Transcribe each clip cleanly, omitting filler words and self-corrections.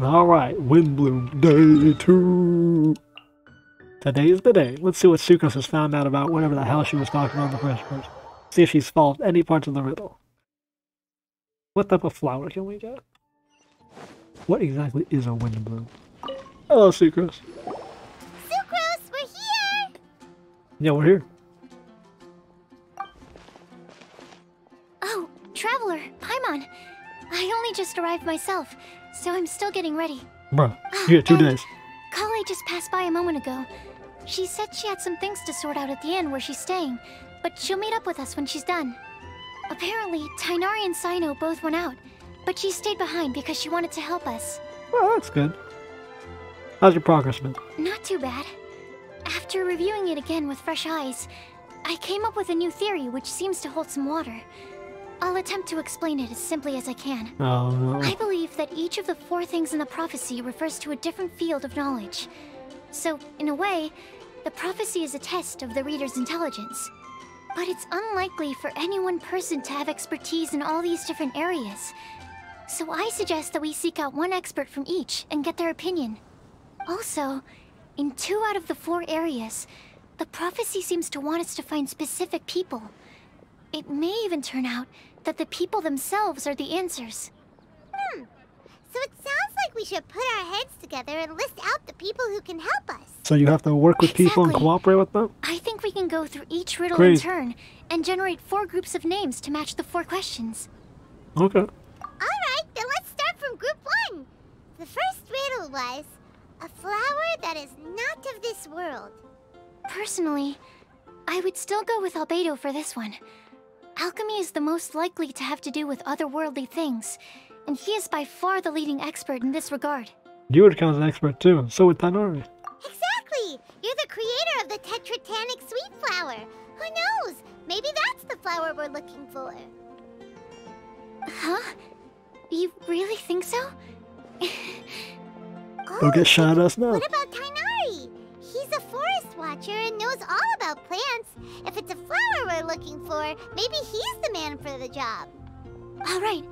Alright, Windblume, day 2. Today is the day. Let's see what Sucrose has found out about whatever the hell she was talking about in the first place. See if she's solved any parts of the riddle. What type of flower can we get? What exactly is a Windblume? Hello, Sucrose. Sucrose, we're here! Yeah, we're here. Oh, Traveler, Paimon. I only just arrived myself, so I'm still getting ready. Bruh, you get 2 days. Kale just passed by a moment ago. She said she had some things to sort out at the inn where she's staying, but she'll meet up with us when she's done. Apparently, Tainari and Sino both went out, but she stayed behind because she wanted to help us. Well, that's good. How's your progress been? Not too bad. After reviewing it again with fresh eyes, I came up with a new theory which seems to hold some water. I'll attempt to explain it as simply as I can. Oh, no. I believe that each of the 4 things in the prophecy refers to a different field of knowledge. So, in a way, the prophecy is a test of the reader's intelligence. But it's unlikely for any one person to have expertise in all these different areas. So I suggest that we seek out one expert from each and get their opinion. Also, in 2 out of the 4 areas, the prophecy seems to want us to find specific people. It may even turn out that the people themselves are the answers. So it sounds like we should put our heads together and list out the people who can help us. So you have to work with people and Exactly. cooperate with them? I think we can go through each riddle Great. in turn and generate 4 groups of names to match the 4 questions. Okay. Alright, then let's start from group 1. The first riddle was, a flower that is not of this world. Personally, I would still go with Albedo for this one. Alchemy is the most likely to have to do with otherworldly things, and he is by far the leading expert in this regard. You would count as an expert too, and so would Tainari. Exactly! You're the creator of the tetratanic sweet flower. Who knows? Maybe that's the flower we're looking for. Huh? You really think so? Go get shot at us now. What about Tainari? He's a forest watcher and knows all about plants. If it's a flower we're looking for, maybe he's the man for the job. Alright,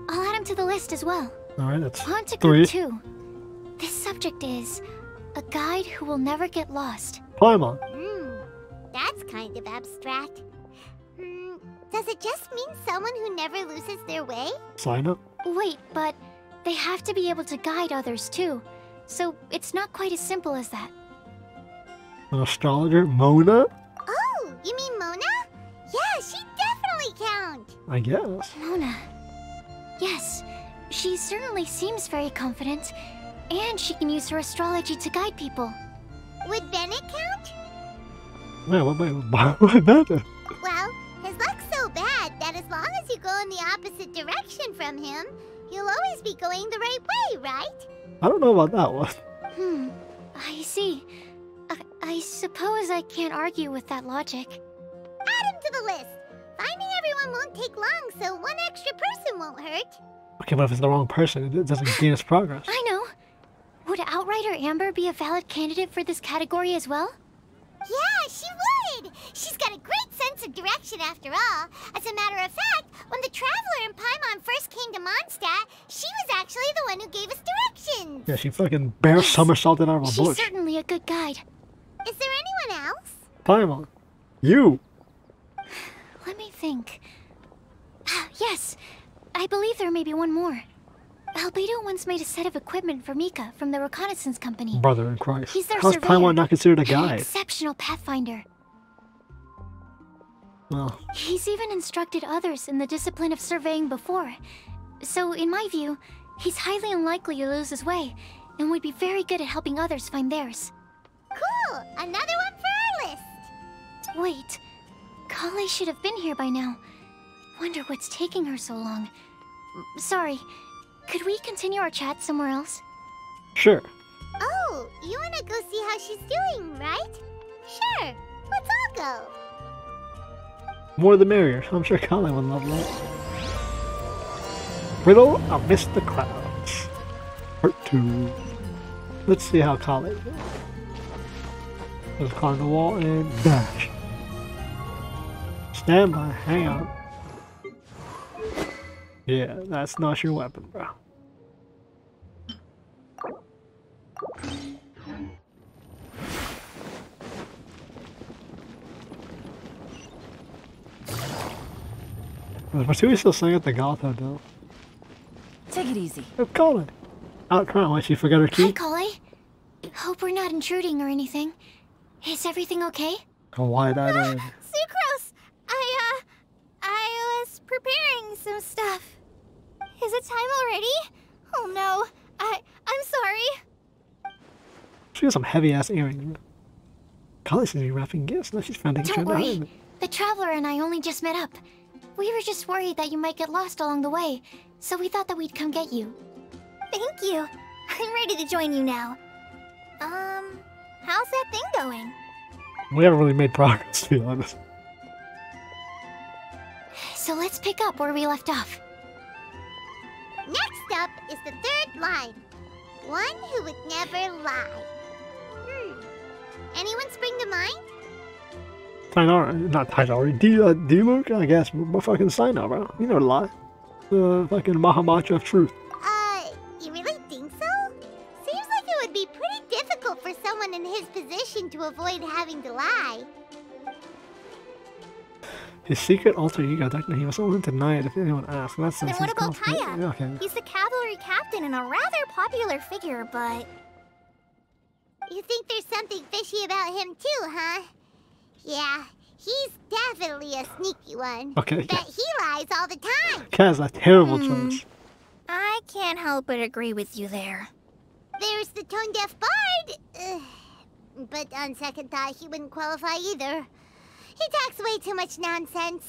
I'll add him to the list as well. Alright, that's On to 3. group 2. This subject is a guide who will never get lost. Paimon. That's kind of abstract. Does it just mean someone who never loses their way? Sign up. Wait, but they have to be able to guide others too. So it's not quite as simple as that. An astrologer? Mona? Oh, you mean Mona? Yeah, she definitely count. I guess. Mona. Yes, she certainly seems very confident, and she can use her astrology to guide people. Would Bennett count? Man, why would that? Well, his luck's so bad that as long as you go in the opposite direction from him, you'll always be going the right way, right? I don't know about that one. I see. I suppose I can't argue with that logic. Add him to the list. Finding everyone won't take long, so one extra person won't hurt. Okay, but if it's the wrong person, it doesn't gain its progress. I know. Would Outrider Amber be a valid candidate for this category as well? Yeah, she would! She's got a great sense of direction after all. As a matter of fact, when the Traveler and Paimon first came to Mondstadt, she was actually the one who gave us directions. Yeah, she fucking bear somersaulted out of a She's bush. certainly a good guide. Is there anyone else? Paimon. You. Let me think. Yes, I believe there may be one more. Albedo once made a set of equipment for Mika from the reconnaissance company. Brother in Christ. He's their How's surveyor. Paimon not considered a An guide? exceptional pathfinder. Well, He's even instructed others in the discipline of surveying before. So, in my view, he's highly unlikely to lose his way, and would be very good at helping others find theirs. Cool! Another one for our list! Wait, Kale should have been here by now. Wonder what's taking her so long. Sorry, could we continue our chat somewhere else? sure. Oh, you wanna go see how she's doing, right? Sure, let's all go. More the merrier. I'm sure Colin would love that. Riddle Amidst the Clouds. Part 2. Let's see how Colin is. Let's climb the wall and dash. Stand by. Hang on. Yeah, that's not your weapon, bro. But who is still saying at the Goth Hotel? Take it easy. Oh, Colin. Out crying like she forgot her Hi, key. Collie. Hope we're not intruding or anything. Is everything okay? Oh, wide-eyed. Sucrose! I was preparing some stuff. Is it time already? Oh no, I'm sorry. She has some heavy-ass earrings. Colin seems to be wrapping gifts. Now she's found Don't worry. The Traveler and I only just met up. We were just worried that you might get lost along the way, so we thought that we'd come get you. Thank you. I'm ready to join you now. How's that thing going? We haven't really made progress, to be honest. So let's pick up where we left off. Next up is the third line. One who would never lie. Anyone spring to mind? Tainara, not Tainara, D-Luke, I guess, but fucking Sino, bro. You know the lie. The fucking Mahamacha of truth. You really think so? Seems like it would be pretty difficult for someone in his position to avoid having to lie. His secret alter ego, technically, he was only denied if anyone asked. That's Then what about Kaya? Yeah, okay. He's the cavalry captain and a rather popular figure, but... You think there's something fishy about him too, huh? Yeah, he's definitely a sneaky one. Okay. Bet he lies all the time. Kaz, a terrible choice. I can't help but agree with you there. There's the tone-deaf bard. But on second thought, he wouldn't qualify either. He talks way too much nonsense.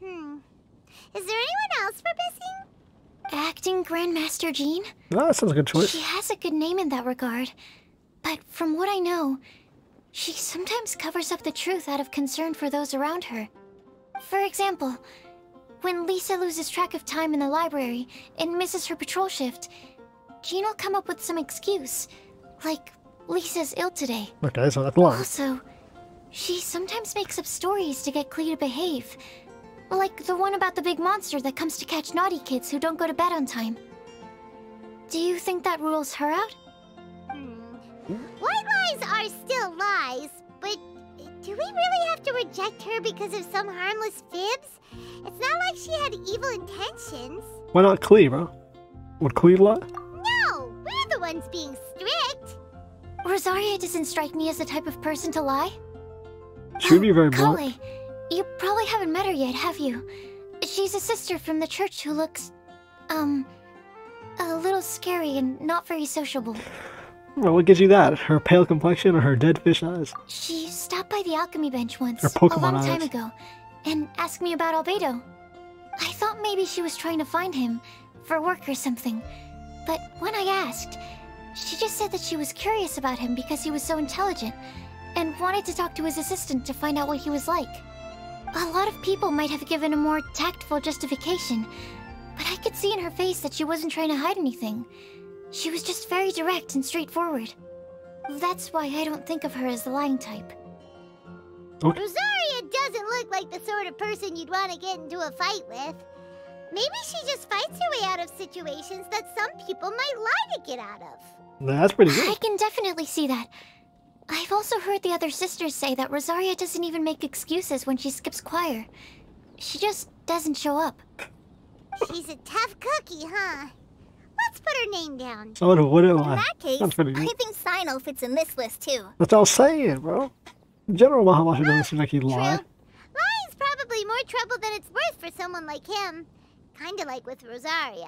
Is there anyone else for missing? Acting Grandmaster Jean? No, that sounds like a good choice. She has a good name in that regard. But from what I know, she sometimes covers up the truth out of concern for those around her. For example, when Lisa loses track of time in the library and misses her patrol shift, Jean will come up with some excuse, like Lisa's ill today. Okay, so that's a lie. Also, she sometimes makes up stories to get Klee to behave. Like the one about the big monster that comes to catch naughty kids who don't go to bed on time. Do you think that rules her out? White lies are still lies, but do we really have to reject her because of some harmless fibs? It's not like she had evil intentions. Why not Klee, bro? Would Klee lie? No, we're the ones being strict. Rosaria doesn't strike me as the type of person to lie. She would be very blunt. Kale, you probably haven't met her yet, have you? She's a sister from the church who looks, a little scary and not very sociable. Well, what gives you that? Her pale complexion or her dead fish eyes? She stopped by the alchemy bench once, Her Pokemon a long time eyes. ago, and asked me about Albedo. I thought maybe she was trying to find him, for work or something. But when I asked, she just said that she was curious about him because he was so intelligent, and wanted to talk to his assistant to find out what he was like. A lot of people might have given a more tactful justification, but I could see in her face that she wasn't trying to hide anything. She was just very direct and straightforward. That's why I don't think of her as the lying type. Okay. Rosaria doesn't look like the sort of person you'd want to get into a fight with. Maybe she just fights her way out of situations that some people might lie to get out of. Nah, that's pretty good. I can definitely see that. I've also heard the other sisters say that Rosaria doesn't even make excuses when she skips choir. She just doesn't show up. She's a tough cookie, huh? Let's put her name down. So what do In I? that case, That's pretty I good. think Sino fits in this list too. That's what I was saying, bro. In general, Mahamashi doesn't seem like he'd True. lie. Lying's probably more trouble than it's worth for someone like him. Kinda like with Rosaria.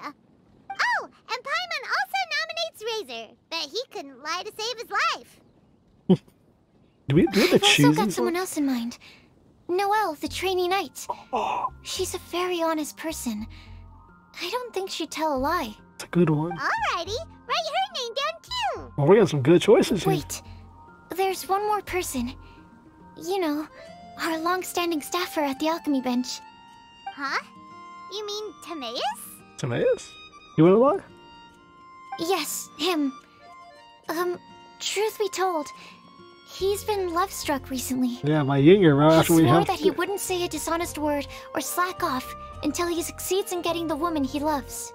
Oh, and Paimon also nominates Razor. Bet he couldn't lie to save his life. Do we have the I've also cheese? got someone else in mind. Noelle, the trainee knight. Oh, She's a very honest person. I don't think she'd tell a lie. it's a good one. Alrighty, write her name down too. Well, we got some good choices here. Wait, there's one more person. You know, our long-standing staffer at the alchemy bench. Huh? You mean Timaeus? Timaeus? You wanna lie? Yes, him. Truth be told, he's been love-struck recently. Yeah, my Yinger, bro. He After we swore helped. that he wouldn't say a dishonest word or slack off until he succeeds in getting the woman he loves.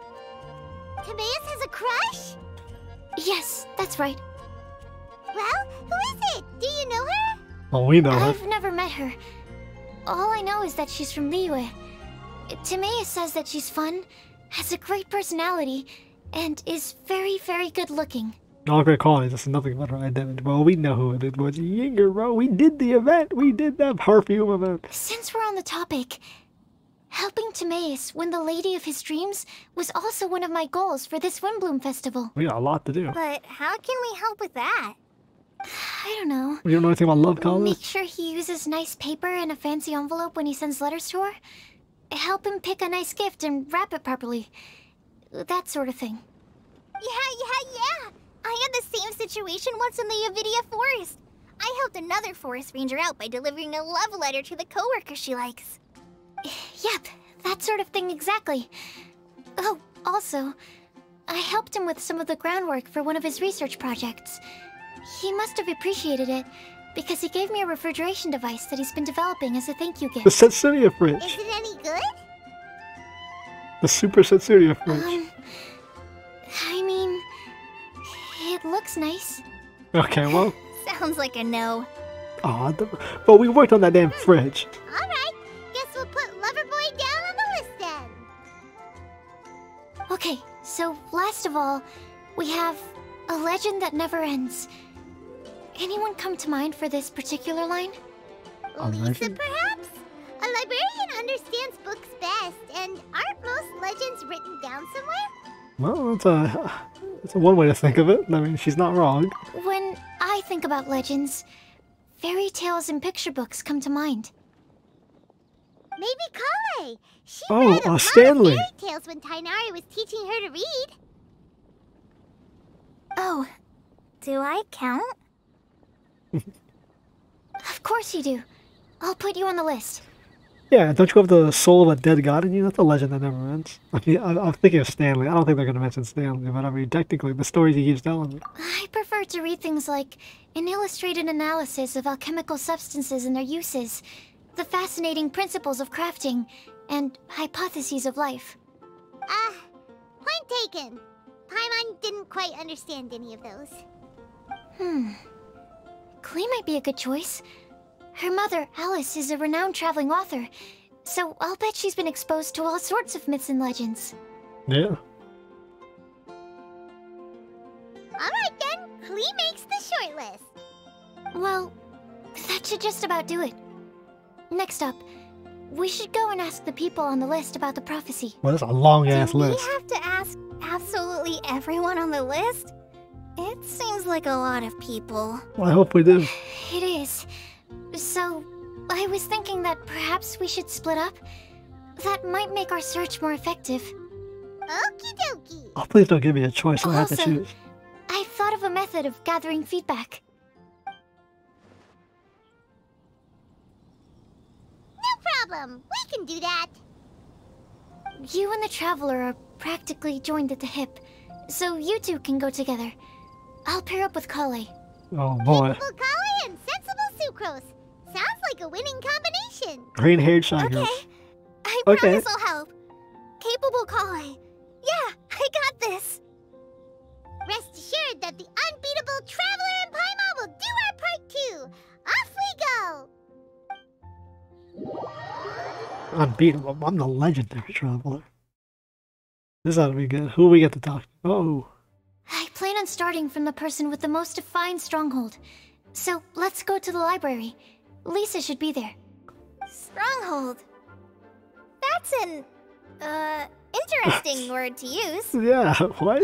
Timaeus has a crush? Yes, that's right. Well, who is it? Do you know her? Well, we know her. I've never met her. All I know is that she's from Liyue. Timaeus says that she's fun, has a great personality, and is very, very good looking. All great qualities, that's nothing about her identity. Well, we know who it was. Yinger, bro. We did the event. We did that perfume event. Since we're on the topic, helping Timaeus win the lady of his dreams was also one of my goals for this Windblume festival. We got a lot to do. But how can we help with that? I don't know. You don't know anything about love colors? Make sure he uses nice paper and a fancy envelope when he sends letters to her. Help him pick a nice gift and wrap it properly. That sort of thing. Yeah. I had the same situation once in the Avidia forest. I helped another forest ranger out by delivering a love letter to the coworker she likes. Yep, that sort of thing exactly. Oh, also, I helped him with some of the groundwork for one of his research projects. He must have appreciated it, because he gave me a refrigeration device that he's been developing as a thank you gift. The Setsuria fridge. Is it any good? The Super Setsuria fridge. I mean, it looks nice. Okay, well. Sounds like a no. Aw, but we worked on that damn fridge. Alright, guess we'll put Loverboy down on the list then. Okay, so last of all, we have a legend that never ends. Anyone come to mind for this particular line? Lisa, perhaps? A librarian understands books best, and aren't most legends written down somewhere? Well, it's a one way to think of it. I mean, she's not wrong. When I think about legends, fairy tales and picture books come to mind. Maybe Kale. She Oh, read a lot Stanley. of fairy tales when Tainari was teaching her to read. Oh, Do I count? of course you do. I'll put you on the list. Yeah, don't you have the soul of a dead god in you? That's a legend that never ends. I mean, I'm thinking of Stanley. I don't think they're going to mention Stanley, but I mean, technically, the stories he keeps telling me. I prefer to read things like an illustrated analysis of alchemical substances and their uses, the fascinating principles of crafting, and hypotheses of life. Point taken. Paimon didn't quite understand any of those. Klee might be a good choice. Her mother, Alice, is a renowned traveling author, so I'll bet she's been exposed to all sorts of myths and legends. Yeah. Alright then, Klee makes the short list. Well, that should just about do it. Next up, we should go and ask the people on the list about the prophecy. Well, that's a long-ass Do we list. have to ask absolutely everyone on the list? It seems like a lot of people. Well, I hope we do. It is. So, I was thinking that perhaps we should split up. That might make our search more effective. Okie dokie. Oh, please don't give me a choice. I have to Also, choose. I've thought of a method of gathering feedback. No problem. We can do that. You and the Traveler are practically joined at the hip, so you two can go together. I'll pair up with Kale. Oh, boy. Capable Kale and sensible Sucrose. Sounds like a winning combination. Green-haired shy girl. Okay. I Okay. promise I'll help. Capable Kale. Yeah, I got this. Rest assured that the unbeatable Traveler and Paimon will do our part too. Off we go. Unbeatable. I'm the legendary traveler. This ought to be good. Who do we get to talk to? Oh. I plan on starting from the person with the most defined stronghold. So, let's go to the library. Lisa should be there. Stronghold. That's an, interesting word to use. Yeah, what?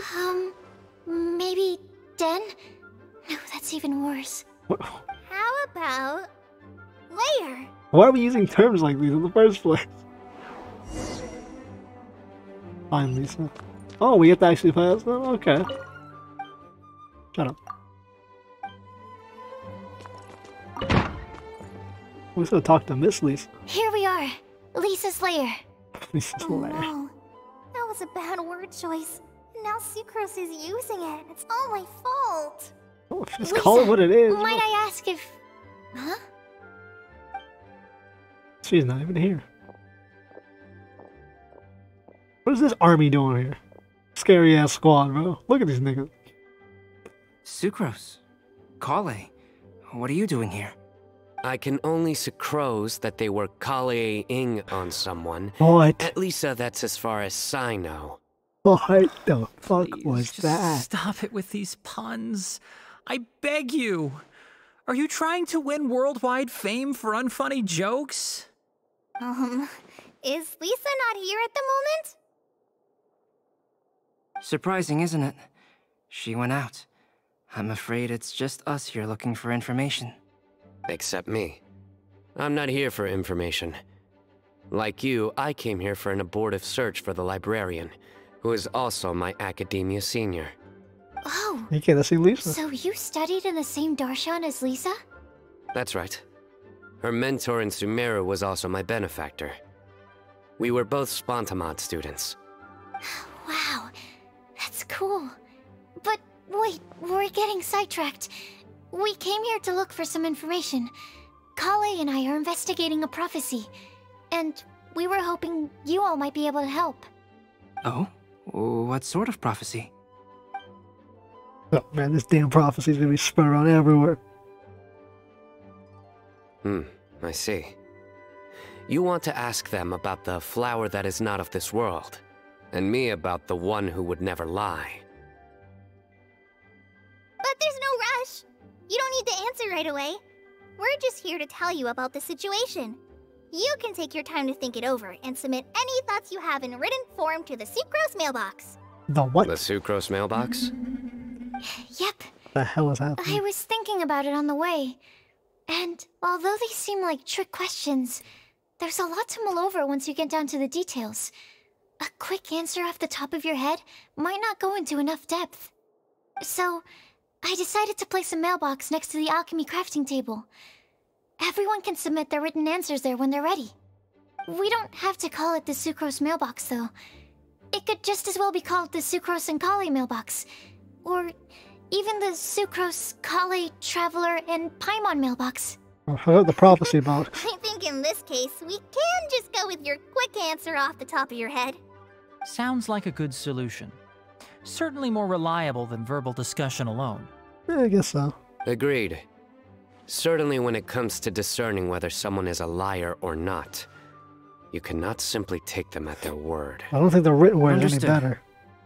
Maybe den? No, that's even worse. How about layer? Why are we using terms like these in the first place? Fine, Lisa. Oh, we get to actually pass them? Okay. Shut up. We should have talked to Miss Lisa. Here we are. Lisa's lair. Lisa's Oh lair. no. That was a bad word choice. Now Sucrose is using it. It's all my fault. Oh, just call it what it is. Might I ask if... Huh? She's not even here. What is this army doing here? Scary ass squad, bro. Look at these niggas. Sucrose. Kale. What are you doing here? I can only sucrose that they were Kale-ing on someone. What? At least that's as far as I know. What the fuck Please, was just that? stop it with these puns. I beg you. Are you trying to win worldwide fame for unfunny jokes? Is Lisa not here at the moment? Surprising, isn't it? She went out. I'm afraid it's just us here looking for information. Except me. I'm not here for information. Like you, I came here for an abortive search for the librarian, who is also my academia senior. Oh, You can't see Lisa. so you studied in the same darshan as Lisa? That's right. Her mentor in Sumeru was also my benefactor. We were both Spontamod students. Wow, that's cool. But wait, we're getting sidetracked. We came here to look for some information. Kale and I are investigating a prophecy, and we were hoping you all might be able to help. Oh? What sort of prophecy? Oh man, this damn prophecy's gonna be spread around everywhere. I see. You want to ask them about the flower that is not of this world, and me about the one who would never lie. But there's no rush. You don't need to answer right away. We're just here to tell you about the situation. You can take your time to think it over and submit any thoughts you have in written form to the Sucrose mailbox. The what The Sucrose mailbox? Yep, the hell is I happening? was thinking about it on the way. And although they seem like trick questions, there's a lot to mull over once you get down to the details. A quick answer off the top of your head might not go into enough depth. So, I decided to place a mailbox next to the alchemy crafting table. Everyone can submit their written answers there when they're ready. We don't have to call it the Sucrose mailbox, though. It could just as well be called the Sucrose and Kale mailbox. Or even the Sucrose, Kale, Traveler, and Paimon mailbox. I forgot the prophecy box. I think in this case, we can just go with your quick answer off the top of your head. Sounds like a good solution. Certainly more reliable than verbal discussion alone. Yeah, I guess so. Agreed. Certainly when it comes to discerning whether someone is a liar or not, you cannot simply take them at their word. I don't think the written word is any Understood. better.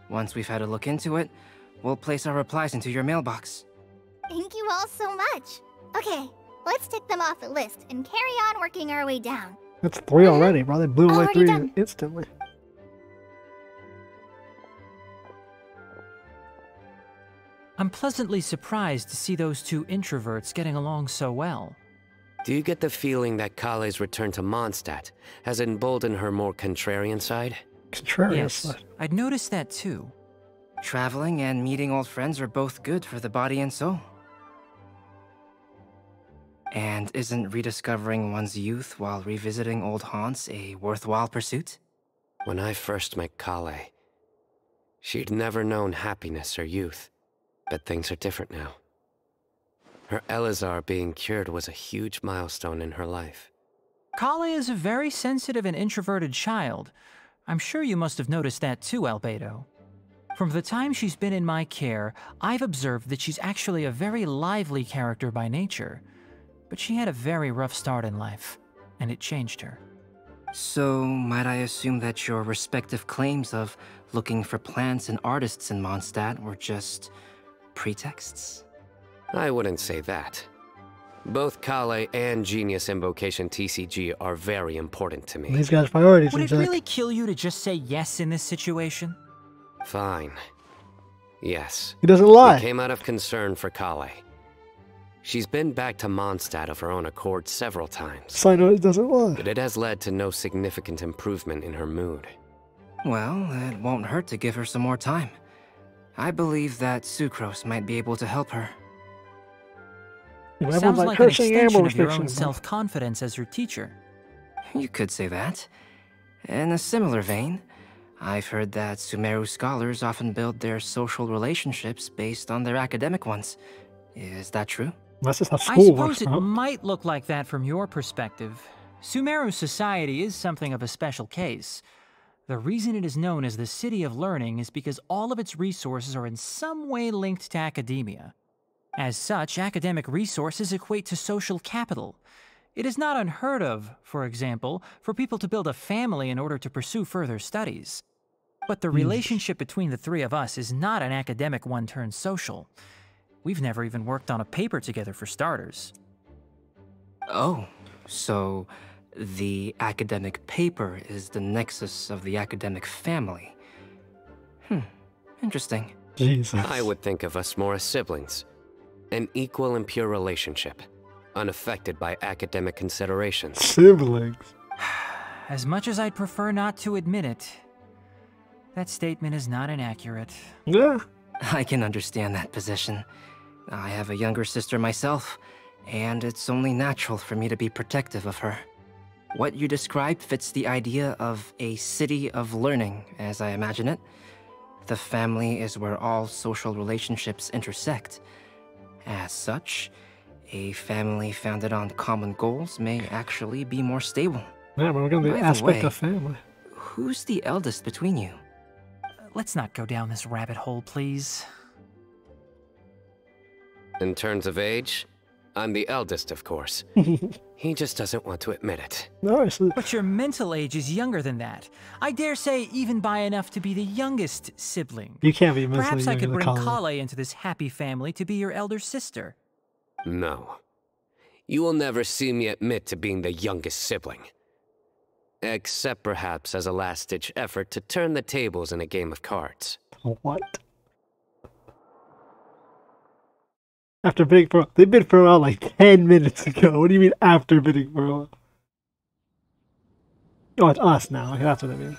Once we've had a look into it, we'll place our replies into your mailbox. Thank you all so much. Okay, let's tick them off the list and carry on working our way down. That's 3 already, bro. They blew away Already 3 done. instantly. I'm pleasantly surprised to see those two introverts getting along so well. Do you get the feeling that Kale's return to Mondstadt has emboldened her more contrarian side? Contrarious. Yes, I'd noticed that too. Traveling and meeting old friends are both good for the body and soul. And isn't rediscovering one's youth while revisiting old haunts a worthwhile pursuit? When I first met Kale, she'd never known happiness or youth, but things are different now. Her Elazar being cured was a huge milestone in her life. Kale is a very sensitive and introverted child. I'm sure you must have noticed that too, Albedo. From the time she's been in my care, I've observed that she's actually a very lively character by nature. But she had a very rough start in life, and it changed her. So, might I assume that your respective claims of looking for plants and artists in Mondstadt were just pretexts? I wouldn't say that. Both Kale and Genius Invocation TCG are very important to me. These guys' priorities, Would it exactly. really kill you to just say yes in this situation? Fine. Yes. He doesn't It lie. came out of concern for Kale. She's been back to Mondstadt of her own accord several times, Sino doesn't lie. but it has led to no significant improvement in her mood. Well, it won't hurt to give her some more time. I believe that Sucrose might be able to help her. Everyone's Sounds like like an cursing and extension of your restriction, own bro. self-confidence as her teacher. You could say that. In a similar vein, I've heard that Sumeru scholars often build their social relationships based on their academic ones. Is that true? That's just how I school works, suppose it bro. might look like that from your perspective. Sumeru society is something of a special case. The reason it is known as the City of Learning is because all of its resources are in some way linked to academia. As such, academic resources equate to social capital, It is not unheard of, for example, for people to build a family in order to pursue further studies. But the relationship between the three of us is not an academic one turned social. We've never even worked on a paper together for starters. Oh, so the academic paper is the nexus of the academic family. Interesting. Jesus. I would think of us more as siblings. An equal and pure relationship, unaffected by academic considerations. Siblings. As much as I'd prefer not to admit it, that statement is not inaccurate. Yeah. I can understand that position. I have a younger sister myself, and it's only natural for me to be protective of her. What you described fits the idea of a city of learning, as I imagine it. The family is where all social relationships intersect. As such, a family founded on common goals may actually be more stable. Yeah, but we're gonna be By the aspect way, of family. Who's the eldest between you? Let's not go down this rabbit hole, please. In terms of age, I'm the eldest, of course. He just doesn't want to admit it. No, But your mental age is younger than that. I dare say even by enough to be the youngest sibling. you can't be mentally Perhaps I younger could than bring Kale. Kale into this happy family to be your elder sister. No. You will never see me admit to being the youngest sibling. Except perhaps as a last-ditch effort to turn the tables in a game of cards. What? After bidding for, they bid for out like 10 minutes ago. What do you mean after bidding for out? Oh, it's us now. Okay, that's what it means.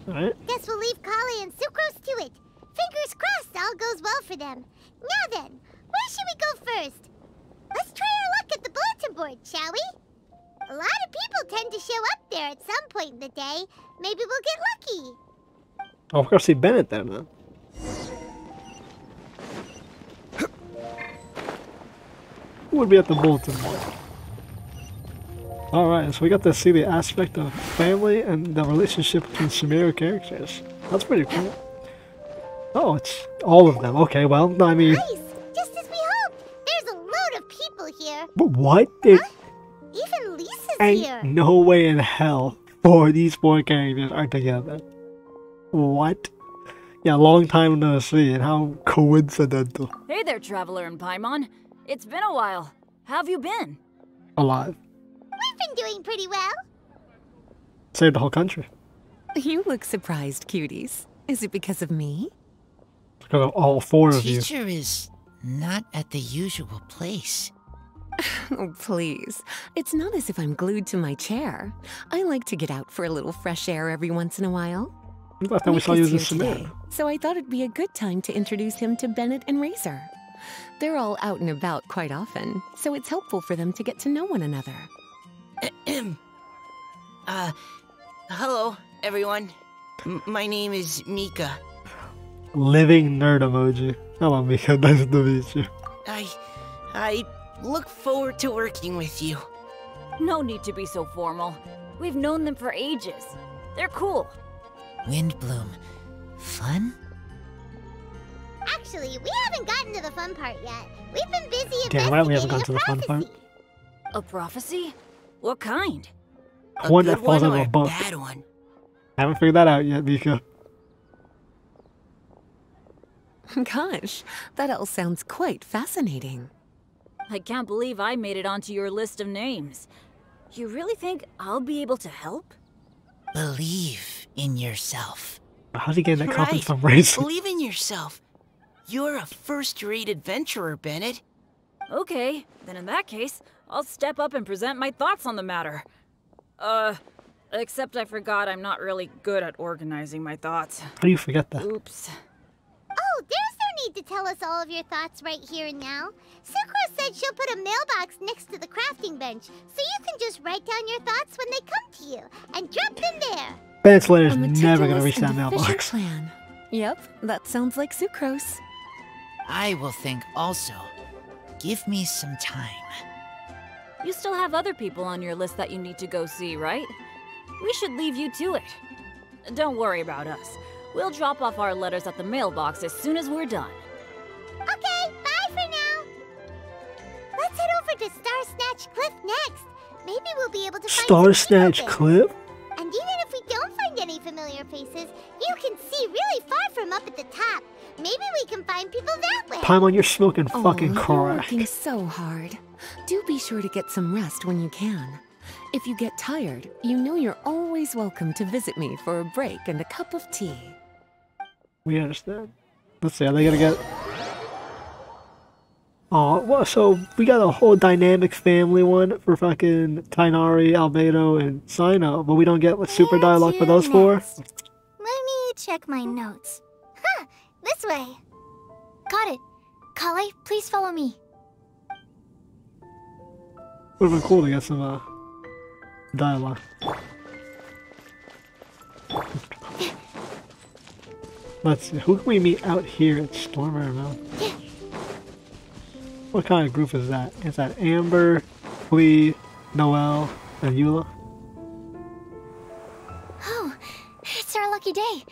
Alright. Guess we'll leave Kale and Sucrose to it. Fingers crossed all goes well for them. Now then, where should we go first? Let's try our luck at the bulletin board, shall we? A lot of people tend to show up there at some point in the day. Maybe we'll get lucky. Oh, we're gonna see Bennett there, man. Who would be at the bulletin board? Alright, so we got to see the aspect of family and the relationship between Sumeru characters. That's pretty cool. Oh, it's all of them. Okay, well, I mean... Nice! Just as we hoped! There's a load of people here. But what? It Even Lisa's ain't here. no way in hell these four characters are together. What? Yeah, long time no see, and how coincidental. Hey there, Traveler in Paimon. It's been a while. How have you been? Alive. We've been doing pretty well. Saved the whole country. You look surprised, cuties. Is it because of me? Because of all four of you. Teacher is not at the usual place. Oh, please. It's not as if I'm glued to my chair. I like to get out for a little fresh air every once in a while. Last time we saw you was in Nick is here today, Sumeru. so I thought it'd be a good time to introduce him to Bennett and Razor. They're all out and about quite often, so it's helpful for them to get to know one another. Hello, everyone. My name is Mika. Living nerd emoji. Hello, Mika. Nice to meet you. I look forward to working with you. No need to be so formal. We've known them for ages. They're cool. Windblume. Fun? Actually, we haven't gotten to the fun part yet. We've been busy Damn right we haven't investigating gotten to the fun part. prophecy. A prophecy? What kind? One A that good falls one out of or a a book. bad one? Haven't figured that out yet, Mika. Gosh, that all sounds quite fascinating. I can't believe I made it onto your list of names. You really think I'll be able to help? Believe in yourself. How's he getting that confidence Right. from Razor? Believe in yourself. You're a first-rate adventurer, Bennett. Okay, then in that case, I'll step up and present my thoughts on the matter. Except I forgot I'm not really good at organizing my thoughts. How do you forget that? Oops. Oh, there's no need to tell us all of your thoughts right here and now. Sucrose said she'll put a mailbox next to the crafting bench, so you can just write down your thoughts when they come to you, and drop them there. Bennett's letter's A never gonna meticulous reach that and efficient mailbox. plan. Yep, that sounds like sucrose. I will think also. Give me some time. You still have other people on your list that you need to go see, right? We should leave you to it. Don't worry about us. We'll drop off our letters at the mailbox as soon as we're done. Okay, bye for now. Star Snatch Cliff next. Maybe we'll be able to find Star some Snatch people. Cliff? And even if we don't find any familiar faces, you can see really far from up at the top. Maybe we can find people that way. Paimon, you're smoking fucking You're crack. working so hard. Do be sure to get some rest when you can. If you get tired, you know you're always welcome to visit me for a break and a cup of tea. We understand. Let's see, are they gonna get... Oh, well, so we got a whole dynamic family one for fucking Tainari, Albedo, and Sino, but we don't get what super dialogue for those four? Let me check my notes. Huh, this way. Got it. Kale, please follow me. Would've been cool to get some, dialogue. Let's see, who can we meet out here at Stormbriar Mountain? What kind of group is that? Is that Amber, Klee, Noelle, and Eula? Oh, it's our lucky day.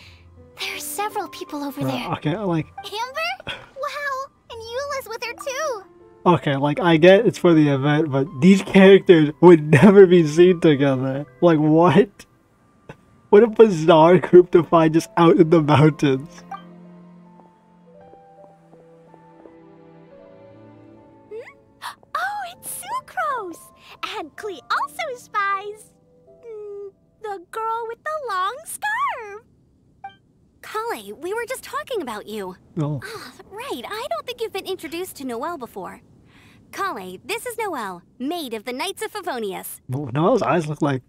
There are several people over there. Okay, like... Amber? Wow, and Eula's with her too. Okay, like, I get it's for the event, but these characters would never be seen together. Like, what? What a bizarre group to find just out in the mountains. Oh, it's Sucrose! And Klee also spies the girl with the long scarf. Kale, we were just talking about you. Oh. Right, I don't think you've been introduced to Noelle before. Kale, this is Noelle, maid of the Knights of Favonius. Well, Noelle's eyes look like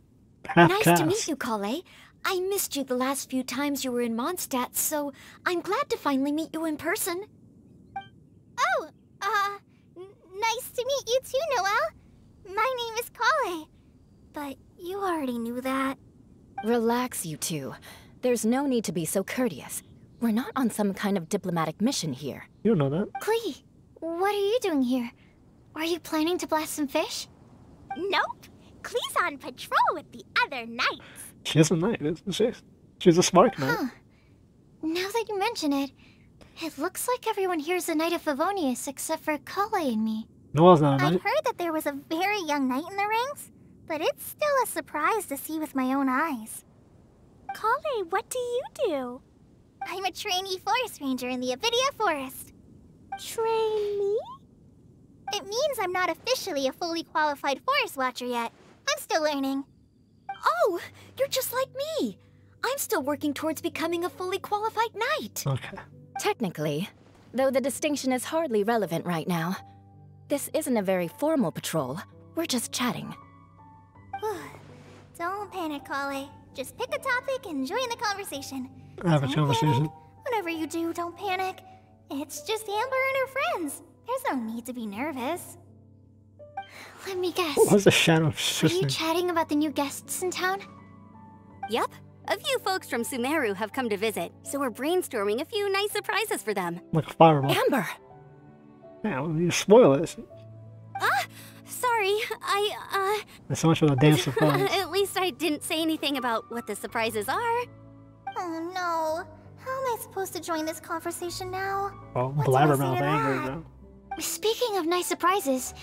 half Nice cast. to meet you, Kale. I missed you the last few times you were in Mondstadt, so I'm glad to finally meet you in person. Oh, nice to meet you too, Noelle. My name is Kale. But you already knew that. Relax, you two. There's no need to be so courteous. We're not on some kind of diplomatic mission here. You don't know that. Klee, what are you doing here? Are you planning to blast some fish? Nope. Klee's on patrol with the other knights. She is a knight, isn't she? She's a smart knight. Huh. Now that you mention it, it looks like everyone here is a Knight of Favonius except for Kale and me. Noelle's not a I've knight. heard that there was a very young knight in the ranks, but it's still a surprise to see with my own eyes. Kale, what do you do? I'm a trainee forest ranger in the Avidia Forest. Trainee? It means I'm not officially a fully qualified forest watcher yet. I'm still learning. Oh, you're just like me. I'm still working towards becoming a fully qualified knight. Okay. Technically, though the distinction is hardly relevant right now. This isn't a very formal patrol. We're just chatting. Don't panic, Kale. Just pick a topic and join the conversation. Have a Don't conversation. panic. Whatever you do, don't panic. It's just Amber and her friends. There's no need to be nervous. Let me guess. What's the shadow of Are sister? you chatting about the new guests in town? Yep, a few folks from Sumeru have come to visit, so we're brainstorming a few nice surprises for them. Like a fireball. Amber! Man, you spoil this. Sorry, There's so much of a damn surprise. At least I didn't say anything about what the surprises are. Oh no. How am I supposed to join this conversation now? Oh, What do I say blabbermouth to angry that? now. Speaking of nice surprises,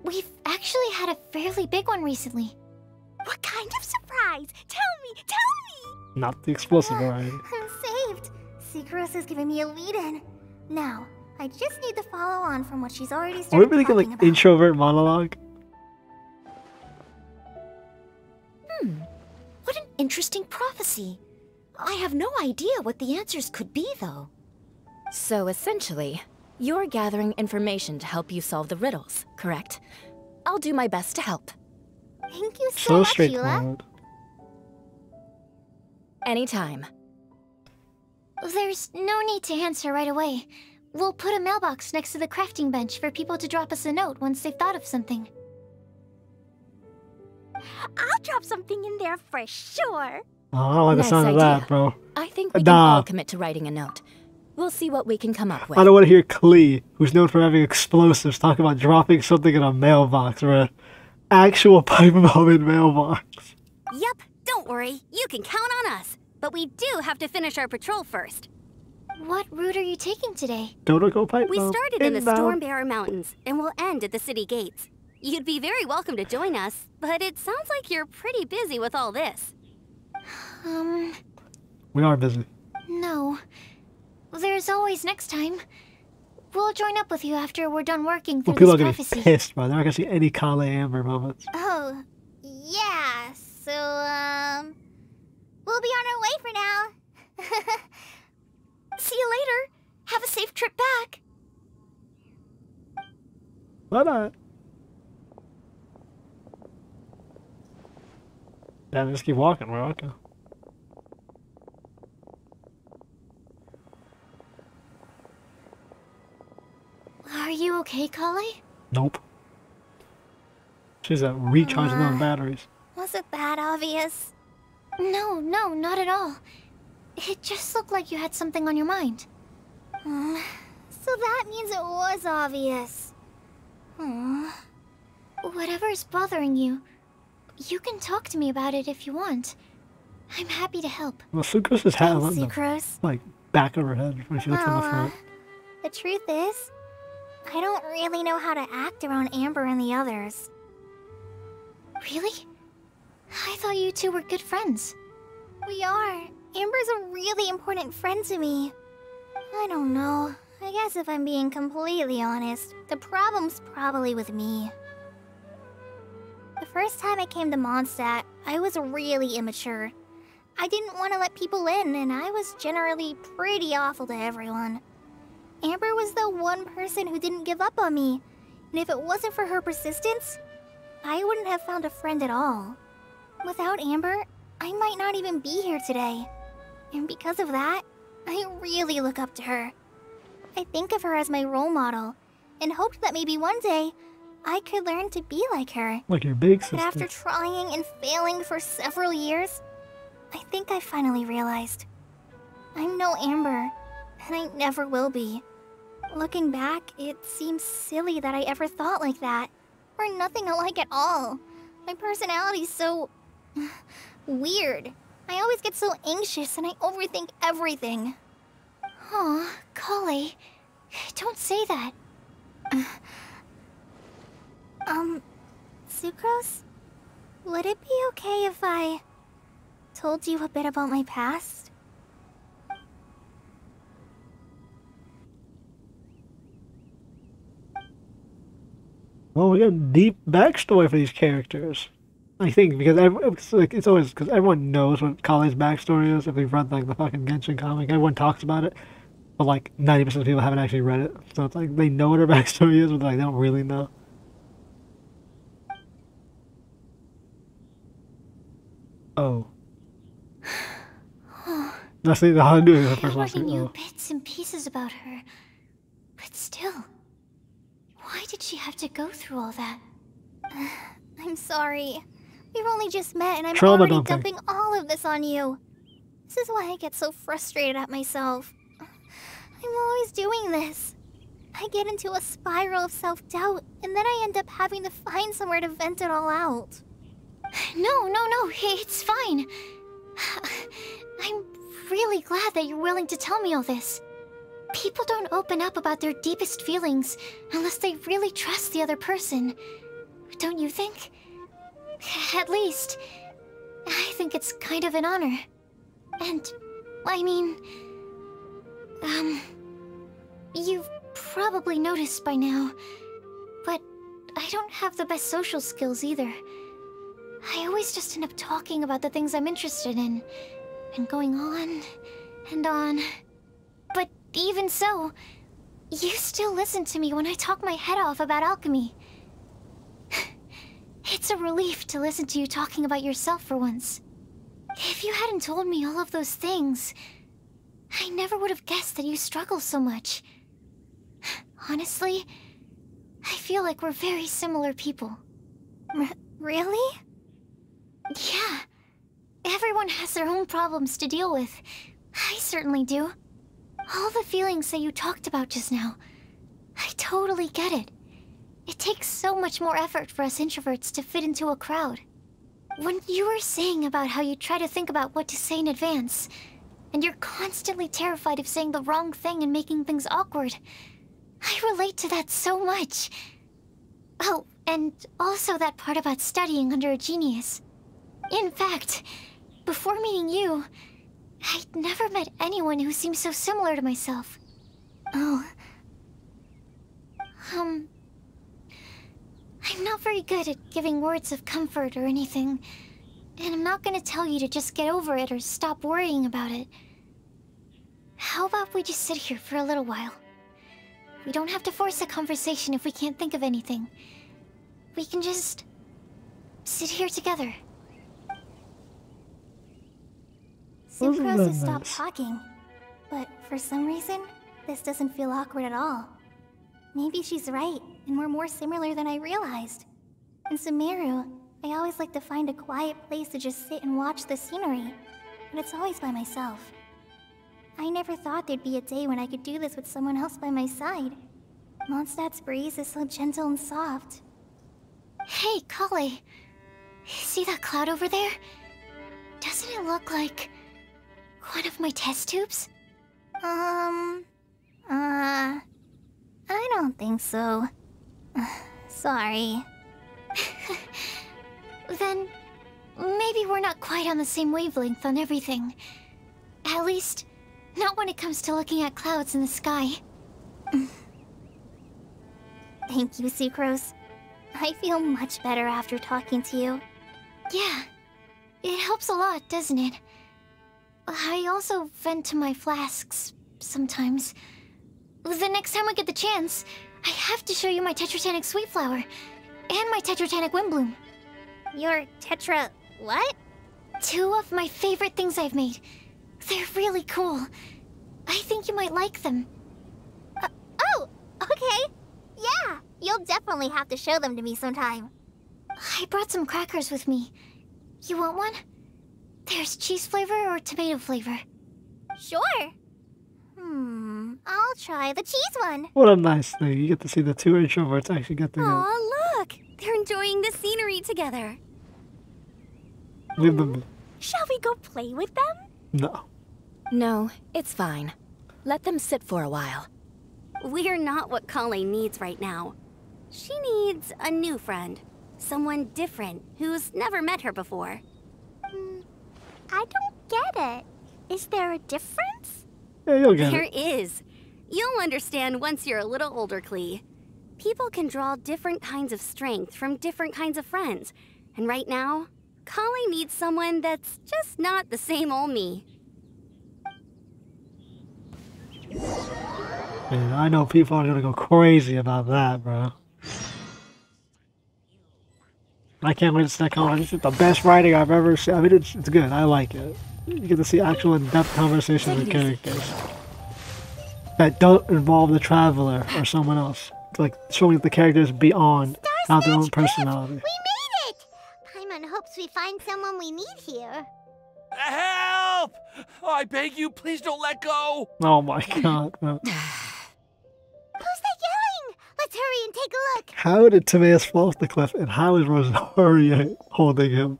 we've actually had a fairly big one recently. What kind of surprise? Tell me, tell me! Not the explosive variety. I'm saved. Secros is giving me a lead-in. Now, I just need to follow on from what she's already Are we started really talking like about. introvert monologue? What an interesting prophecy. I have no idea what the answers could be, though. So essentially, you're gathering information to help you solve the riddles, correct? I'll do my best to help. Thank you so So much, Eula. straightforward. Anytime. There's no need to answer right away. We'll put a mailbox next to the crafting bench for people to drop us a note once they've thought of something. I'll drop something in there for sure. Oh, I don't like the Nice sound of idea. that, bro. I think we can all commit to writing a note. We'll see what we can come up with. I don't want to hear Klee, who's known for having explosives, talk about dropping something in a mailbox or an actual pipe bomb in mailbox. Yep, don't worry, you can count on us. But we do have to finish our patrol first. What route are you taking today? Don't go pipe We bomb. started in the Inbound. Stormbriar Mountains, and we'll end at the city gates. You'd be very welcome to join us, but it sounds like you're pretty busy with all this. We are busy. No. There's always next time. We'll join up with you after we're done working through People are this gonna be prophecy. pissed, bro. They're not gonna see any Kale Amber moments. Oh, yeah, so, we'll be on our way for now. See you later. Have a safe trip back. Bye-bye. Yeah, just keep walking. We're okay. Are you okay, Kale? Nope. She's recharging those batteries. Was it that obvious? No, not at all. It just looked like you had something on your mind. So that means it was obvious. Whatever's bothering you, you can talk to me about it if you want. I'm happy to help. Well, Sucrose is having the Sucrose. like back of her head when she looks in the front. The truth is, I don't really know how to act around Amber and the others. Really? I thought you two were good friends. We are. Amber's a really important friend to me. I don't know. I guess if I'm being completely honest, the problem's probably with me. The first time I came to Mondstadt, I was really immature. I didn't want to let people in, and I was generally pretty awful to everyone. Amber was the one person who didn't give up on me, and if it wasn't for her persistence, I wouldn't have found a friend at all. Without Amber, I might not even be here today. And because of that, I really look up to her. I think of her as my role model, and hoped that maybe one day, I could learn to be like her. Like your big sister. But after trying and failing for several years, I think I finally realized. I'm no Amber, and I never will be. Looking back, it seems silly that I ever thought like that. We're nothing alike at all. My personality's so... weird. I always get so anxious and I overthink everything. Aw, Kale. Don't say that. Sucrose? Would it be okay if I told you a bit about my past? Well, we got a deep backstory for these characters. I think because it's always because everyone knows what Kale's backstory is. If they've read like the fucking Genshin comic, everyone talks about it, but like 90% of people haven't actually read it. So it's like they know what her backstory is, but like they don't really know. Oh. That's the how to do it. The I first already one. knew Oh. bits and pieces about her. But still, why did she have to go through all that? I'm sorry. We've only just met and I'm Trauma already dumping. dumping all of this on you. This is why I get so frustrated at myself. I'm always doing this. I get into a spiral of self-doubt, and then I end up having to find somewhere to vent it all out. No, it's fine. I'm really glad that you're willing to tell me all this. People don't open up about their deepest feelings unless they really trust the other person. Don't you think? At least, I think it's kind of an honor. And, I mean... You've probably noticed by now, but I don't have the best social skills either. I always just end up talking about the things I'm interested in, and going on and on. But even so, you still listen to me when I talk my head off about alchemy. It's a relief to listen to you talking about yourself for once. If you hadn't told me all of those things, I never would have guessed that you struggle so much. Honestly, I feel like we're very similar people. Really? Yeah. Everyone has their own problems to deal with. I certainly do. All the feelings that you talked about just now, I totally get it. It takes so much more effort for us introverts to fit into a crowd. When you were saying about how you try to think about what to say in advance, and you're constantly terrified of saying the wrong thing and making things awkward, I relate to that so much. Oh, And also that part about studying under a genius. In fact, before meeting you, I'd never met anyone who seemed so similar to myself. Oh. I'm not very good at giving words of comfort or anything. And I'm not gonna tell you to just get over it or stop worrying about it. How about we just sit here for a little while? We don't have to force a conversation if we can't think of anything. We can just sit here together. Sucrose has stopped talking, but for some reason, this doesn't feel awkward at all. Maybe she's right, and we're more similar than I realized. In Sumeru, I always like to find a quiet place to just sit and watch the scenery, but it's always by myself. I never thought there'd be a day when I could do this with someone else by my side. Mondstadt's breeze is so gentle and soft. Hey, Kale. See that cloud over there? Doesn't it look like one of my test tubes? I don't think so. Sorry. Then maybe we're not quite on the same wavelength on everything. At least, not when it comes to looking at clouds in the sky. Thank you, Sucrose. I feel much better after talking to you. Yeah, it helps a lot, doesn't it? I also vent to my flasks sometimes. The next time we get the chance, I have to show you my Tetratanic Sweet Flower and my Tetratanic Windblume. Your Tetra... what? 2 of my favorite things I've made. They're really cool. I think you might like them. Oh, okay. Yeah, you'll definitely have to show them to me sometime. I brought some crackers with me. You want one? There's cheese flavor or tomato flavor. Sure. I'll try the cheese one. What a nice thing. You get to see the 2 introverts actually get together. Aw, look! They're enjoying the scenery together. Leave them. Shall we go play with them? No. No, it's fine. Let them sit for a while. We're not what Kale needs right now. She needs a new friend. Someone different, who's never met her before. I don't get it. Is there a difference? Yeah, you'll get There it. is. You'll understand once you're a little older, Klee. People can draw different kinds of strength from different kinds of friends. And right now, Kale needs someone that's just not the same old me. Man, I know people are gonna go crazy about that, bro. I can't wait to see that conversation. It's the best writing I've ever seen. I mean, it's good. I like it. You get to see actual in-depth conversations with characters that don't involve the traveler or someone else. Like showing the characters beyond not their own personality. We made it! Paimon hopes we find someone we need here. Help! Oh, I beg you, please don't let go! Oh my god, bro. Who's that yelling? Let's hurry and take a look. How did Timaeus fall off the cliff, and how is Rosaria holding him?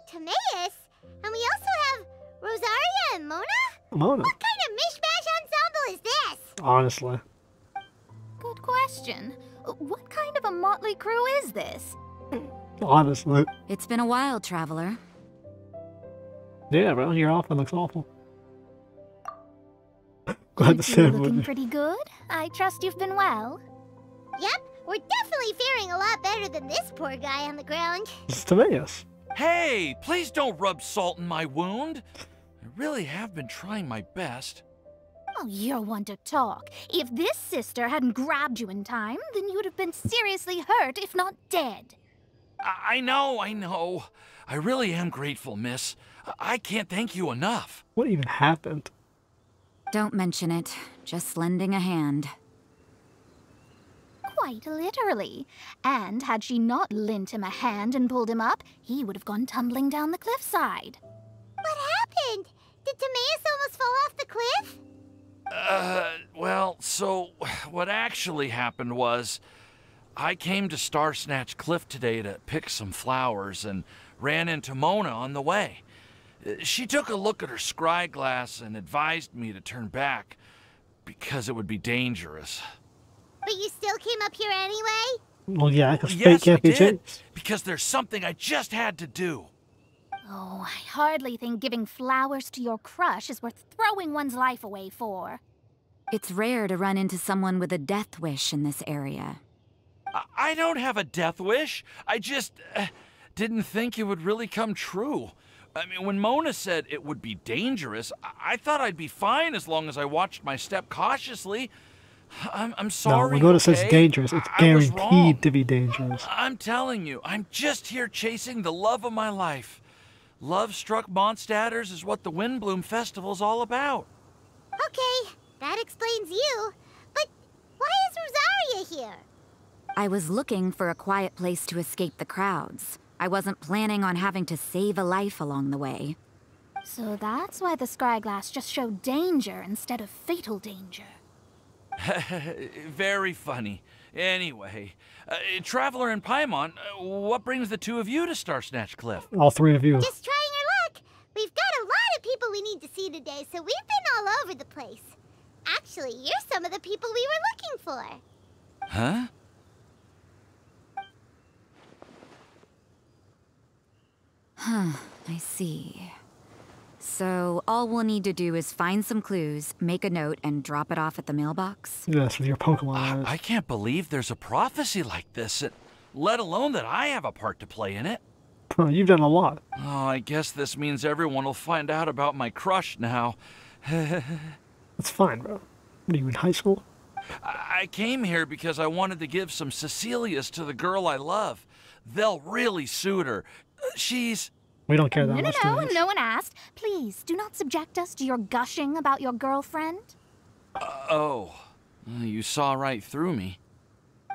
Timaeus? And we also have Rosaria and Mona? Mona. What kind of mishmash ensemble is this? Honestly. Good question. What kind of a motley crew is this? Honestly. It's been a while, Traveler. Yeah, bro, your outfit looks awful. Glad to see You're him with looking you. pretty good. I trust you've been well. Yep, we're definitely faring a lot better than this poor guy on the ground. It's Timaeus. Hey, please don't rub salt in my wound. I really have been trying my best. Oh, you're one to talk. If this sister hadn't grabbed you in time, then you'd have been seriously hurt, if not dead. I know. I really am grateful, miss. I can't thank you enough. What even happened? Don't mention it. Just lending a hand. Quite literally. And had she not lent him a hand and pulled him up, he would have gone tumbling down the cliffside. What happened? Did Timaeus almost fall off the cliff? Well, so what actually happened was I came to Star Snatch Cliff today to pick some flowers and ran into Mona on the way. She took a look at her scry glass and advised me to turn back because it would be dangerous. But you still came up here anyway? Well, yeah, because fate Yes, I can't be did. changed. Because there's something I just had to do. Oh, I hardly think giving flowers to your crush is worth throwing one's life away for. It's rare to run into someone with a death wish in this area. I don't have a death wish. I just didn't think it would really come true. I mean, when Mona said it would be dangerous, I thought I'd be fine as long as I watched my step cautiously. I'm sorry. No, when Mona says okay? dangerous, it's I was wrong. guaranteed to be dangerous. I'm telling you, I'm just here chasing the love of my life. Love-struck Mondstadters is what the Windblume Festival's all about. Okay, that explains you. But why is Rosaria here? I was looking for a quiet place to escape the crowds. I wasn't planning on having to save a life along the way. So that's why the Scryglass just showed danger instead of fatal danger. Very funny. Anyway, Traveler and Paimon, what brings the two of you to Starsnatch Cliff? All three of you. Just trying our luck. We've got a lot of people we need to see today, so we've been all over the place. Actually, you're some of the people we were looking for. Huh? I see. So all we'll need to do is find some clues, make a note, and drop it off at the mailbox? Yes, with your Pokemon eyes. I can't believe there's a prophecy like this, let alone that I have a part to play in it. You've done a lot. Oh, I guess this means everyone will find out about my crush now. That's fine, bro. What are you, in high school? I came here because I wanted to give some Cecilias to the girl I love. They'll really suit her. She's... We don't care that much. No one asked. Please, do not subject us to your gushing about your girlfriend. Oh, you saw right through me.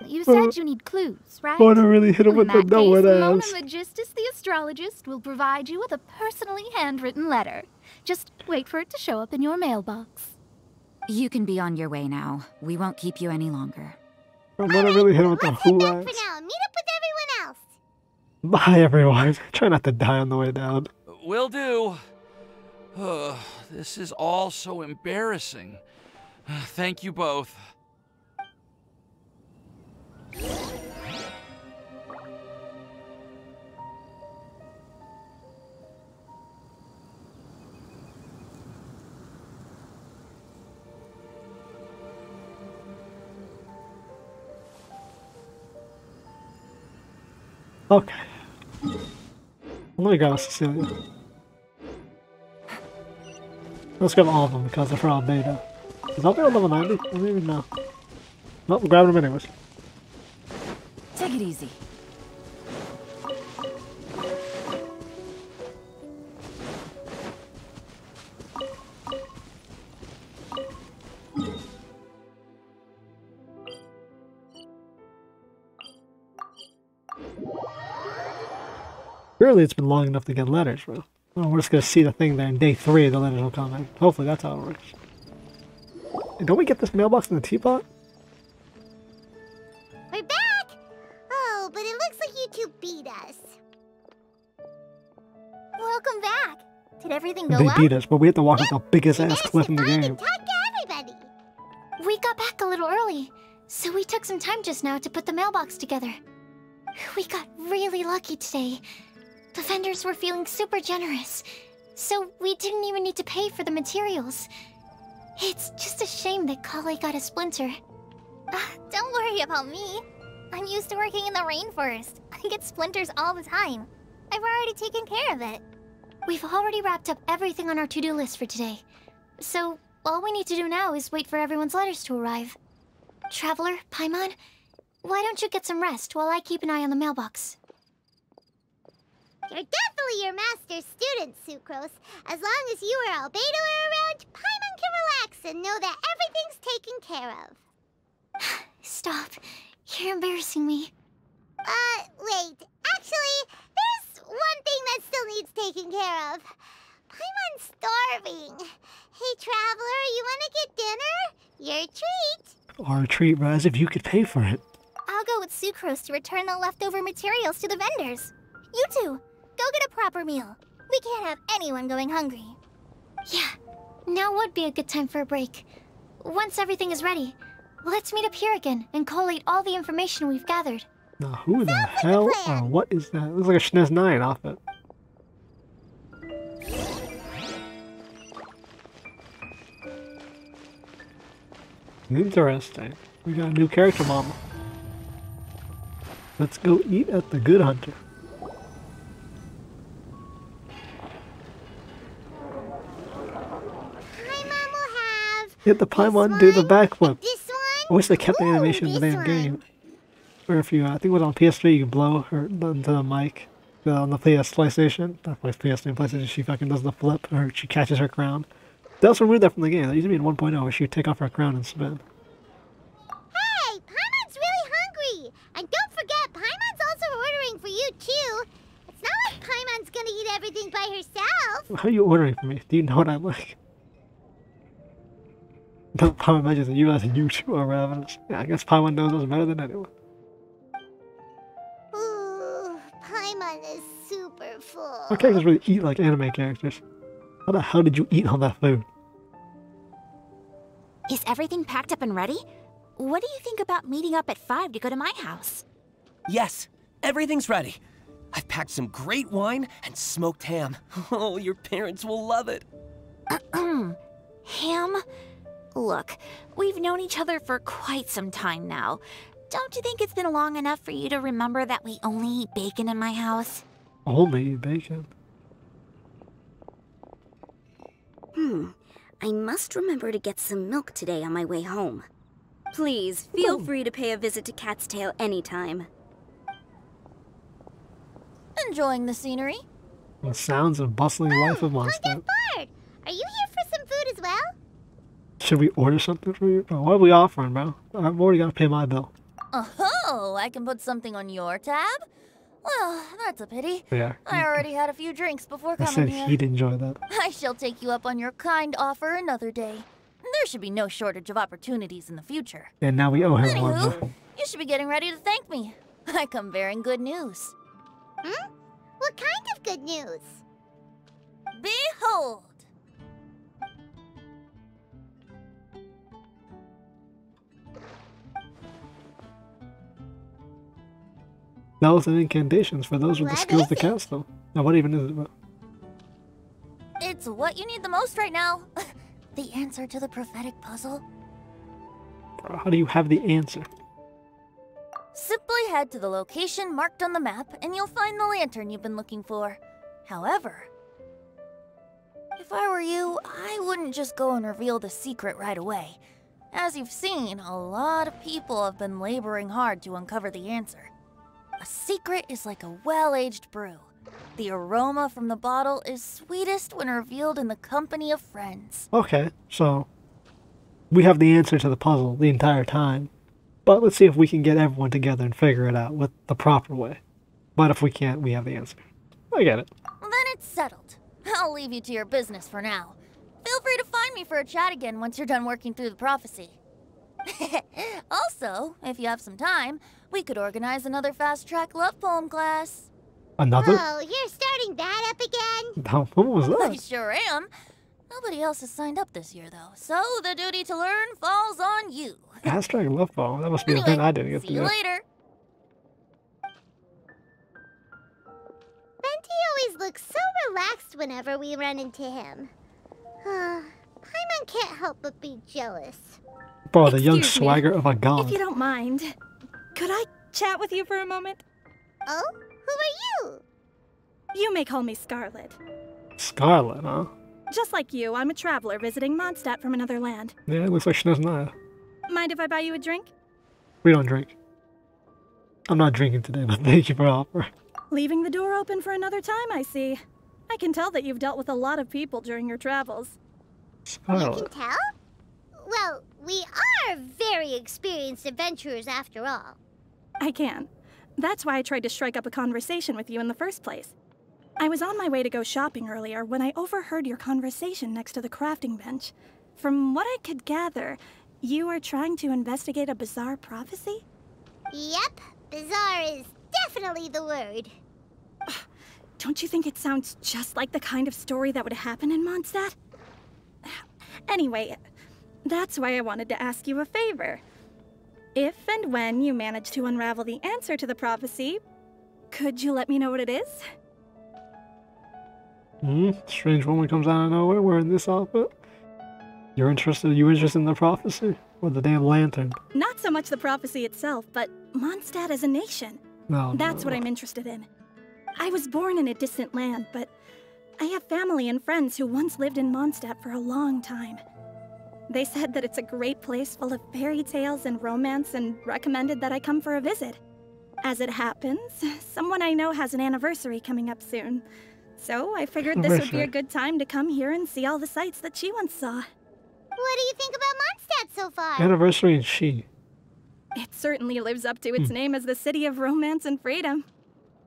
You said you need clues, right? I want to really hit him with the no one Mona ass. Magistus, the astrologist, will provide you with a personally handwritten letter. Just wait for it to show up in your mailbox. You can be on your way now. We won't keep you any longer. I want to really hit him with the who For ass. now, meet up with everyone else. Bye, everyone. Try not to die on the way down. Will do. This is all so embarrassing. Thank you both. Okay. Let me go, Cecilia. Let's grab all of them because they're for Albedo. Is Albedo level 90? I don't even know. Nope, we're grabbing them anyways. Take it easy. Surely it's been long enough to get letters, bro. Oh, we're just gonna see the thing there, and day 3 the letters will come in. Hopefully that's how it works. Hey, don't we get this mailbox in the teapot? We're back! Oh, but it looks like you two beat us. Welcome back. Did everything go They well? beat us, but we have to walk up the biggest ass cliff in the game. Talk to everybody. We got back a little early, so we took some time just now to put the mailbox together. We got really lucky today. The vendors were feeling super generous, so we didn't even need to pay for the materials. It's just a shame that Kale got a splinter. Don't worry about me. I'm used to working in the rainforest. I get splinters all the time. I've already taken care of it. We've already wrapped up everything on our to-do list for today. So, all we need to do now is wait for everyone's letters to arrive. Traveler, Paimon, why don't you get some rest while I keep an eye on the mailbox? You're definitely your master's student, Sucrose. As long as you or Albedo are around, Paimon can relax and know that everything's taken care of. Stop. You're embarrassing me. Wait. Actually, there's one thing that still needs taking care of. Paimon's starving. Hey, Traveler, you wanna get dinner? Your treat. Our treat, bro, as if you could pay for it. I'll go with Sucrose to return the leftover materials to the vendors. You two, go get a proper meal. We can't have anyone going hungry. Yeah, now would be a good time for a break. Once everything is ready, Let's meet up here again and collate all the information we've gathered. Now, who the hell or what is that? It looks like a SNES 9 outfit. Interesting. We got a new character, mama. Let's go eat at the Good Hunter. Paimon will have. Hit the Paimon, do the backflip. This one. I wish they kept the animation in the damn game. Or if you, I think it was on PS3, you can blow her into the mic. On the PlayStation, not PlayStation, she fucking does the flip, or she catches her crown. They also removed that from the game. That used to be in 1.0, where she would take off her crown and spin. Hey, Paimon's really hungry! And don't forget, Paimon's also ordering for you, too. It's not like Paimon's gonna eat everything by herself. How are you ordering for me? Do you know what I like? Don't Paimon mentions that you as a YouTuber are ravenous. Yeah, I guess Paimon knows us better than anyone. Ooh, Paimon is super full. Our characters really eat like anime characters. How the hell did you eat all that food? Is everything packed up and ready? What do you think about meeting up at 5 to go to my house? Yes, everything's ready. I've packed some great wine and smoked ham. Oh, your parents will love it. Ham? Look, we've known each other for quite some time now. Don't you think it's been long enough for you to remember that we only eat bacon in my house? Only eat bacon? I must remember to get some milk today on my way home. Please, feel free to pay a visit to Cat's Tail anytime. Enjoying the scenery? The sounds and bustling life of Mondstadt. Bard, are you here for some food as well? Should we order something for you? Bro, what are we offering, bro? I've already got to pay my bill. Oh, I can put something on your tab? Well, that's a pity. Yeah. I already had a few drinks before I coming said here. he'd enjoy that. I shall take you up on your kind offer another day. There should be no shortage of opportunities in the future. And now we owe him one. Anywho, Bro. you should be getting ready to thank me. I come bearing good news. What kind of good news? Behold! Spells and incantations for those with the skills to cast them. Now, what even is it about? It's what you need the most right now. The answer to the prophetic puzzle. Bro, how do you have the answer? Simply head to the location marked on the map and you'll find the lantern you've been looking for. However, if I were you, I wouldn't just go and reveal the secret right away. As you've seen, a lot of people have been laboring hard to uncover the answer. A secret is like a well-aged brew. The aroma from the bottle is sweetest when revealed in the company of friends. Okay, so we have the answer to the puzzle the entire time. But let's see if we can get everyone together and figure it out with the proper way. But if we can't, we have the answer. I get it. Then it's settled. I'll leave you to your business for now. Feel free to find me for a chat again once you're done working through the prophecy. Also, if you have some time, we could organize another fast-track love poem class. Another? Oh, you're starting that up again? How, what was I that? sure am. Nobody else has signed up this year, though, so the duty to learn falls on you. Hashtag love ball. That must be the thing I didn't get to See you do. later. Venti always looks so relaxed whenever we run into him. Paimon can't help but be jealous. Bro, the young Excuse me, swagger of a god. If you don't mind, could I chat with you for a moment? Oh? Who are you? You may call me Scarlet. Scarlet, huh? Just like you, I'm a traveler visiting Mondstadt from another land. Yeah, it looks like she doesn't know. Mind if I buy you a drink? We don't drink. I'm not drinking today, but thank you for offering. Leaving the door open for another time, I see. I can tell that you've dealt with a lot of people during your travels. You Scarlet. can tell? Well, we are very experienced adventurers after all. I can. That's why I tried to strike up a conversation with you in the first place. I was on my way to go shopping earlier when I overheard your conversation next to the crafting bench. From what I could gather, you are trying to investigate a bizarre prophecy? Yep, bizarre is definitely the word. Don't you think it sounds just like the kind of story that would happen in Mondstadt? Anyway, that's why I wanted to ask you a favor. If and when you manage to unravel the answer to the prophecy, could you let me know what it is? Strange woman comes out of nowhere wearing this outfit. You interested in the prophecy? Or the damn lantern? Not so much the prophecy itself, but Mondstadt as a nation. That's what I'm interested in. I was born in a distant land, but I have family and friends who once lived in Mondstadt for a long time. They said that it's a great place full of fairy tales and romance and recommended that I come for a visit. As it happens, someone I know has an anniversary coming up soon. So I figured this would be a good time to come here and see all the sights that she once saw. What do you think about Mondstadt so far? Anniversary and she. It certainly lives up to its name as the city of romance and freedom.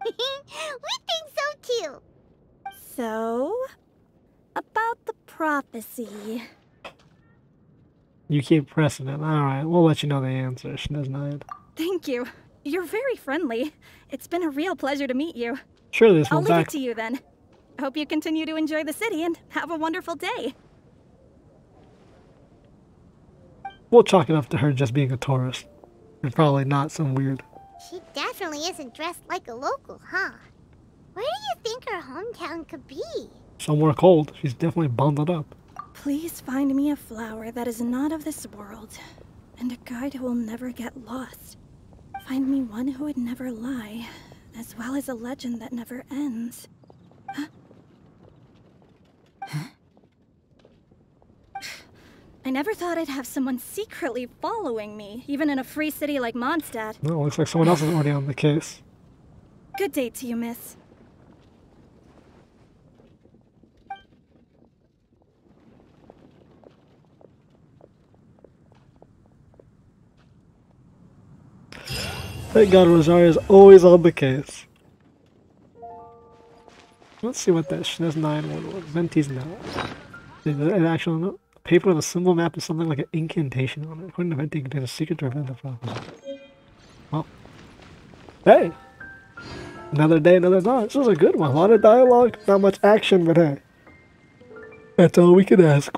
We think so too. So, about the prophecy. You keep pressing it. Alright, we'll let you know the answer, Schnez9. Thank you. You're very friendly. It's been a real pleasure to meet you. Sure, this I'll one's leave it to you then. Hope you continue to enjoy the city and have a wonderful day. We'll chalk it up to her just being a tourist. And probably not some weird. She definitely isn't dressed like a local, huh? Where do you think her hometown could be? Somewhere cold. She's definitely bundled up. Please find me a flower that is not of this world, and a guide who will never get lost. Find me one who would never lie, as well as a legend that never ends. Huh? I never thought I'd have someone secretly following me, even in a free city like Mondstadt. No, looks like someone else is already on the case. Good day to you, miss. Thank God Rosaria's always on the case. Let's see what that Schnez9 one was. Venti's now. An actual note. Paper with a symbol map is something like an incantation on it. According to Venti, it contains a secret to prevent the prophecy. Well. Hey! Another day, another dawn. This was a good one. A lot of dialogue, not much action, but hey. That's all we can ask.